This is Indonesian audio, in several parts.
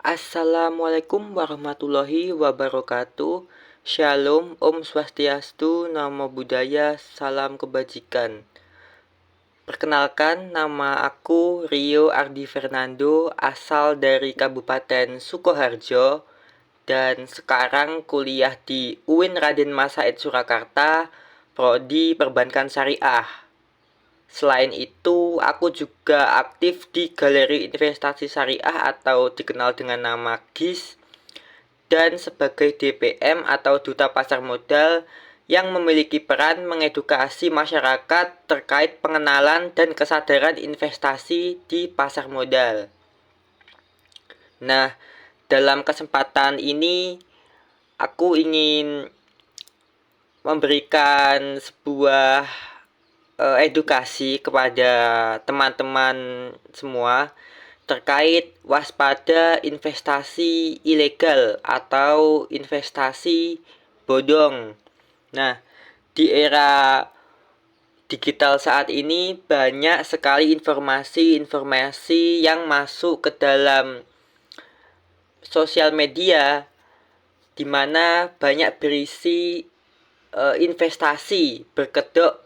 Assalamualaikum warahmatullahi wabarakatuh. Shalom, Om Swastiastu, Namo Buddhaya, Salam Kebajikan. Perkenalkan, nama aku Rio Ardi Fernando, asal dari Kabupaten Sukoharjo, dan sekarang kuliah di UIN Raden Mas Said Surakarta, Prodi Perbankan Syariah. Selain itu, aku juga aktif di Galeri Investasi Syariah atau dikenal dengan nama GIS, dan sebagai DPM atau Duta Pasar Modal yang memiliki peran mengedukasi masyarakat terkait pengenalan dan kesadaran investasi di pasar modal. Nah, dalam kesempatan ini aku ingin memberikan sebuah edukasi kepada teman-teman semua terkait waspada investasi ilegal atau investasi bodong. Nah, di era digital saat ini banyak sekali informasi-informasi yang masuk ke dalam sosial media di mana banyak berisi investasi berkedok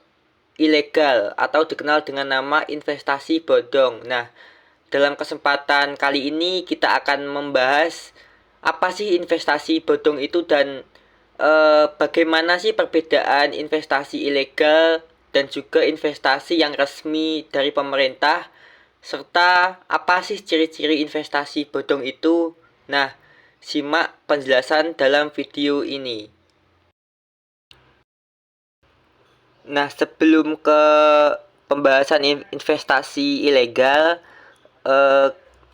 ilegal atau dikenal dengan nama investasi bodong. Nah, dalam kesempatan kali ini kita akan membahas apa sih investasi bodong itu dan bagaimana sih perbedaan investasi ilegal dan juga investasi yang resmi dari pemerintah, serta apa sih ciri-ciri investasi bodong itu. Nah, simak penjelasan dalam video ini. Nah, sebelum ke pembahasan investasi ilegal,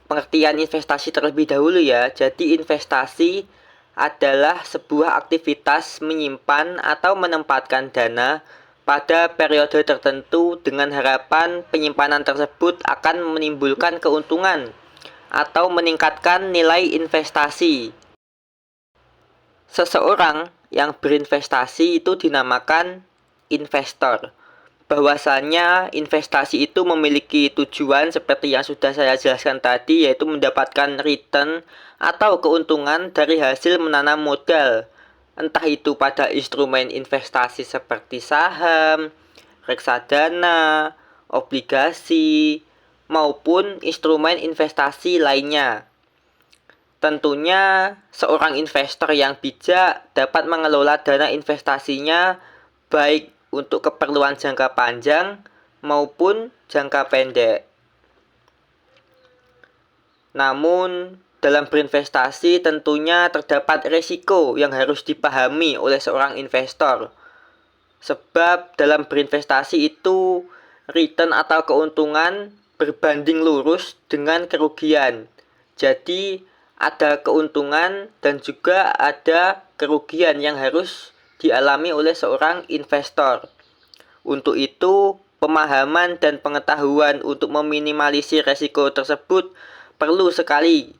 pengertian investasi terlebih dahulu ya. Jadi investasi adalah sebuah aktivitas menyimpan atau menempatkan dana pada periode tertentu dengan harapan penyimpanan tersebut akan menimbulkan keuntungan atau meningkatkan nilai investasi. Seseorang yang berinvestasi itu dinamakan investor. Bahwasanya investasi itu memiliki tujuan seperti yang sudah saya jelaskan tadi, yaitu mendapatkan return atau keuntungan dari hasil menanam modal, entah itu pada instrumen investasi seperti saham, reksadana, obligasi, maupun instrumen investasi lainnya. Tentunya seorang investor yang bijak dapat mengelola dana investasinya baik untuk keperluan jangka panjang maupun jangka pendek. Namun, dalam berinvestasi tentunya terdapat risiko yang harus dipahami oleh seorang investor. Sebab dalam berinvestasi itu return atau keuntungan berbanding lurus dengan kerugian. Jadi, ada keuntungan dan juga ada kerugian yang harus dialami oleh seorang investor. Untuk itu, pemahaman dan pengetahuan untuk meminimalisir resiko tersebut perlu sekali,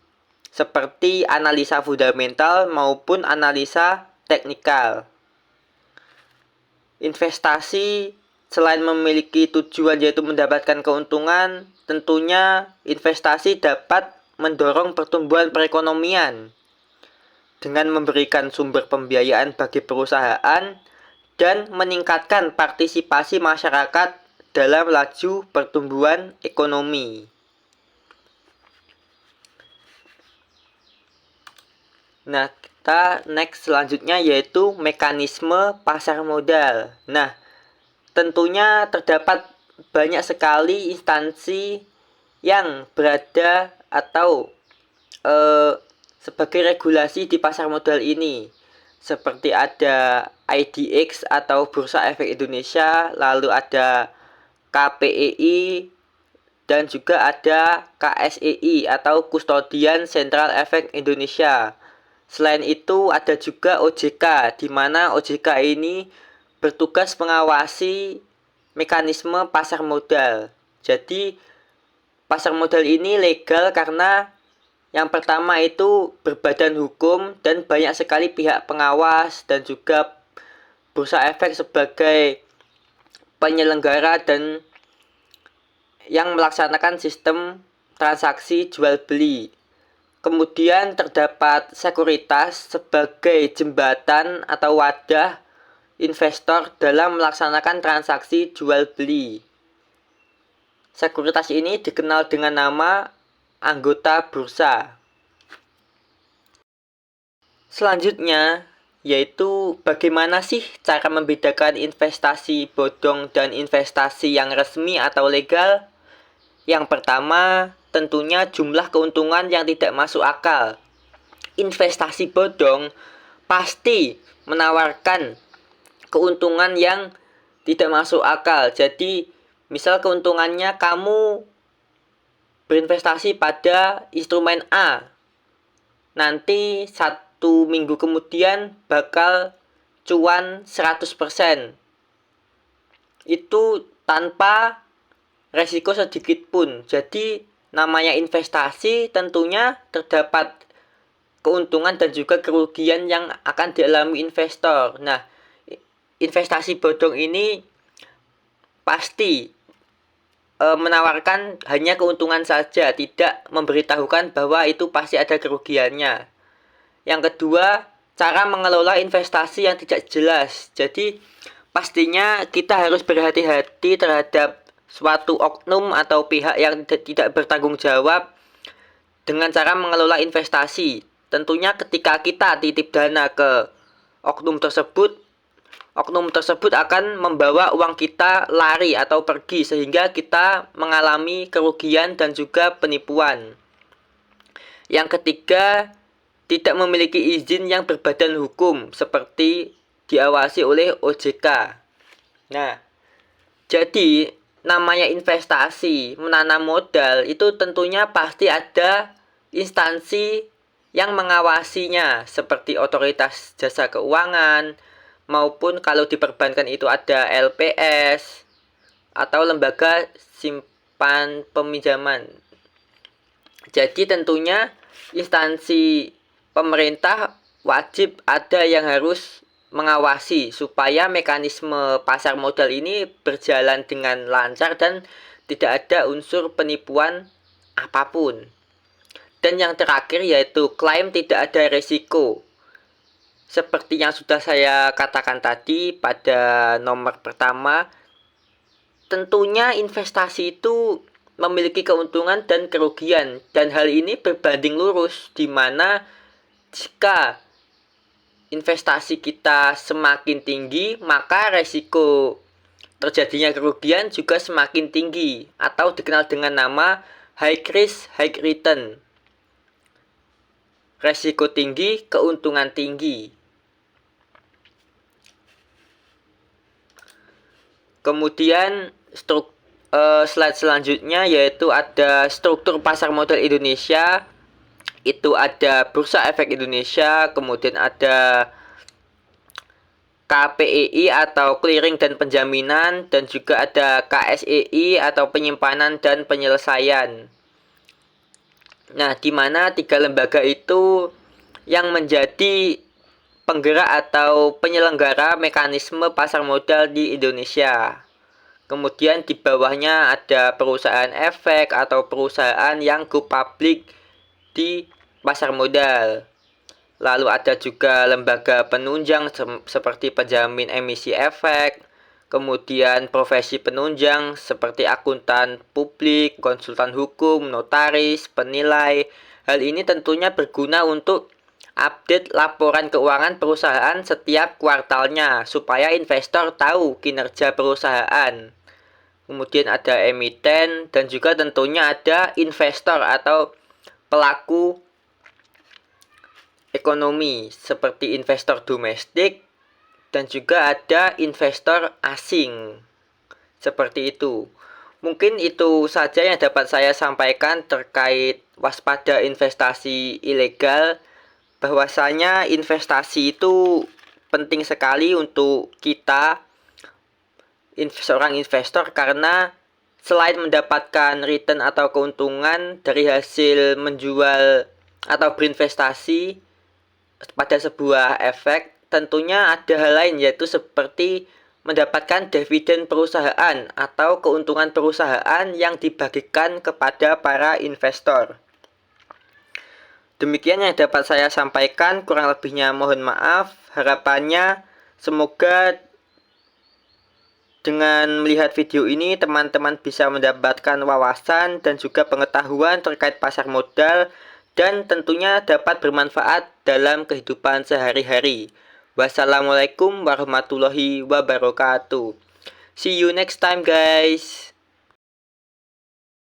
seperti analisa fundamental maupun analisa teknikal. Investasi selain memiliki tujuan yaitu mendapatkan keuntungan, tentunya investasi dapat mendorong pertumbuhan perekonomian dengan memberikan sumber pembiayaan bagi perusahaan dan meningkatkan partisipasi masyarakat dalam laju pertumbuhan ekonomi. Nah, kita next selanjutnya yaitu mekanisme pasar modal. Nah, tentunya terdapat banyak sekali instansi yang berada atau sebagai regulasi di pasar modal ini. Seperti ada IDX atau Bursa Efek Indonesia, lalu ada KPEI, dan juga ada KSEI atau Kustodian Sentral Efek Indonesia. Selain itu ada juga OJK, di mana OJK ini bertugas mengawasi mekanisme pasar modal. Jadi pasar modal ini legal karena yang pertama itu berbadan hukum dan banyak sekali pihak pengawas dan juga Bursa Efek sebagai penyelenggara dan yang melaksanakan sistem transaksi jual beli. Kemudian terdapat sekuritas sebagai jembatan atau wadah investor dalam melaksanakan transaksi jual beli. Sekuritas ini dikenal dengan nama anggota bursa. Selanjutnya, yaitu bagaimana sih cara membedakan investasi bodong dan investasi yang resmi atau legal? Yang pertama, tentunya jumlah keuntungan yang tidak masuk akal. Investasi bodong pasti menawarkan keuntungan yang tidak masuk akal. Jadi, misal keuntungannya kamu berinvestasi pada instrumen A, nanti 1 minggu kemudian bakal cuan 100%. Itu tanpa resiko sedikit pun. Jadi namanya investasi tentunya terdapat keuntungan dan juga kerugian yang akan dialami investor. Nah, investasi bodong ini pasti menawarkan hanya keuntungan saja, tidak memberitahukan bahwa itu pasti ada kerugiannya. Yang kedua, cara mengelola investasi yang tidak jelas. Jadi pastinya kita harus berhati-hati terhadap suatu oknum atau pihak yang tidak bertanggung jawab dengan cara mengelola investasi. Tentunya ketika kita titip dana ke oknum tersebut akan membawa uang kita lari atau pergi sehingga kita mengalami kerugian dan juga penipuan. Yang ketiga, tidak memiliki izin yang berbadan hukum seperti diawasi oleh OJK. Nah, jadi namanya investasi, menanam modal itu tentunya pasti ada instansi yang mengawasinya seperti otoritas jasa keuangan maupun kalau di perbankan itu ada LPS atau lembaga simpan peminjaman. Jadi tentunya instansi pemerintah wajib ada yang harus mengawasi supaya mekanisme pasar modal ini berjalan dengan lancar dan tidak ada unsur penipuan apapun. Dan yang terakhir yaitu klaim tidak ada resiko. Seperti yang sudah saya katakan tadi pada nomor pertama, tentunya investasi itu memiliki keuntungan dan kerugian, dan hal ini berbanding lurus, di mana jika investasi kita semakin tinggi, maka resiko terjadinya kerugian juga semakin tinggi atau dikenal dengan nama high risk, high return. Resiko tinggi, keuntungan tinggi. Kemudian slide selanjutnya yaitu ada struktur pasar modal Indonesia. Itu ada Bursa Efek Indonesia, kemudian ada KPEI atau Clearing dan Penjaminan, dan juga ada KSEI atau Penyimpanan dan Penyelesaian. Nah, di mana 3 lembaga itu yang menjadi penggerak atau penyelenggara mekanisme pasar modal di Indonesia. Kemudian di bawahnya ada perusahaan efek atau perusahaan yang go public di pasar modal. Lalu ada juga lembaga penunjang seperti penjamin emisi efek, kemudian profesi penunjang seperti akuntan publik, konsultan hukum, notaris, penilai. Hal ini tentunya berguna untuk update laporan keuangan perusahaan setiap kuartalnya supaya investor tahu kinerja perusahaan. Kemudian ada emiten dan juga tentunya ada investor atau pelaku ekonomi seperti investor domestik dan juga ada investor asing. Seperti itu. Mungkin itu saja yang dapat saya sampaikan terkait waspada investasi ilegal. Bahwasanya investasi itu penting sekali untuk kita seorang investor karena selain mendapatkan return atau keuntungan dari hasil menjual atau berinvestasi pada sebuah efek, tentunya ada hal lain yaitu seperti mendapatkan dividen perusahaan atau keuntungan perusahaan yang dibagikan kepada para investor. Demikian yang dapat saya sampaikan, kurang lebihnya mohon maaf. Harapannya semoga dengan melihat video ini teman-teman bisa mendapatkan wawasan dan juga pengetahuan terkait pasar modal dan tentunya dapat bermanfaat dalam kehidupan sehari-hari. Wassalamualaikum warahmatullahi wabarakatuh. See you next time guys.